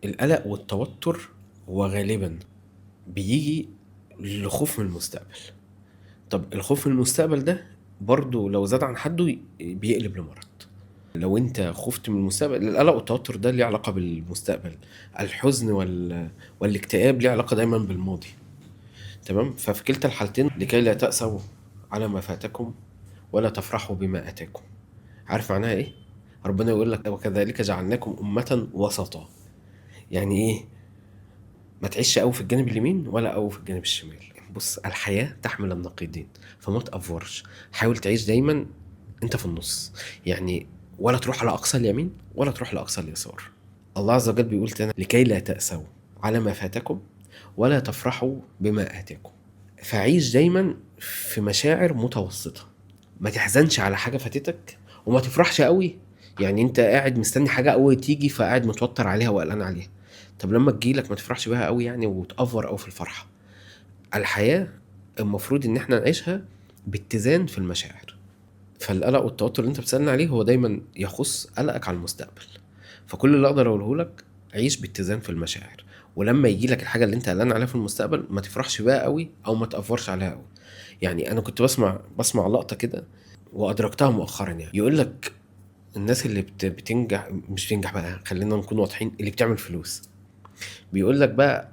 القلق والتوتر هو غالبا بيجي لخوف من المستقبل. طب الخوف من المستقبل ده برضو لو زاد عن حده بيقلب لمرض. لو انت خفت من المستقبل، القلق والتوتر ده ليه علاقة بالمستقبل. الحزن والاكتئاب ليه علاقة دايما بالماضي. تمام، ففي كلتا الحالتين لكي لا تأسوا على ما فاتكم ولا تفرحوا بما أتاكم. عارف معناها ايه؟ ربنا يقول لك وكذلك جعلناكم أمة وسطا. يعني ايه؟ ما تعيش قوي في الجانب اليمين ولا قوي في الجانب الشمال. بص، الحياة تحمل النقيضين، فما تأفورش. حاول تعيش دايما انت في النص، يعني ولا تروح على أقصى اليمين ولا تروح لأقصى اليسار. الله عز وجل بيقول تاني لكي لا تأسوا على ما فاتكم ولا تفرحوا بما آتاكم. فعيش دايما في مشاعر متوسطة. ما تحزنش على حاجة فاتتك وما تفرحش قوي. يعني انت قاعد مستني حاجة قوي تيجي فقاعد متوتر عليها وقلقان عليها. طب لما تجيلك ما تفرحش بيها قوي يعني وتأفور قوي في الفرحة. الحياة المفروض ان احنا نعيشها باتزان في المشاعر. فالقلق والتوتر اللي انت بتسألني عليه هو دايما يخص قلقك على المستقبل. فكل اللي اقدر اقوله لك عيش باتزان في المشاعر. ولما يجي لك الحاجه اللي انت قلقان عليها في المستقبل ما تفرحش بيها قوي او ما تأفورش عليها قوي. يعني انا كنت بسمع لقطه كده وادركتها مؤخرا. يعني يقول لك الناس اللي بتنجح، مش بتنجح بقى، خلينا نكون واضحين، اللي بتعمل فلوس. بيقول لك بقى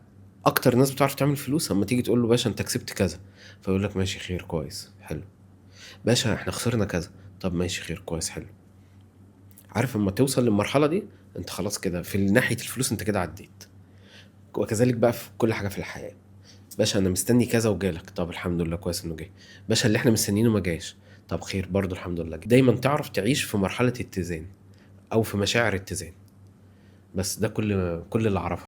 اكتر ناس بتعرف تعمل فلوس اما تيجي تقول له باشا انت كسبت كذا، فيقول لك ماشي خير كويس حلو. باشا احنا خسرنا كذا، طب ماشي خير كويس حلو. عارف اما توصل للمرحله دي انت خلاص كده في ناحيه الفلوس انت كده عديت. وكذلك بقى في كل حاجه في الحياه. باشا انا مستني كذا وجالك، طب الحمد لله كويس انه جه. باشا اللي احنا مستنيينه ما جاش، طب خير برضو الحمد لله جه. دايما تعرف تعيش في مرحله اتزان او في مشاعر اتزان. بس ده كل اللي اعرفه.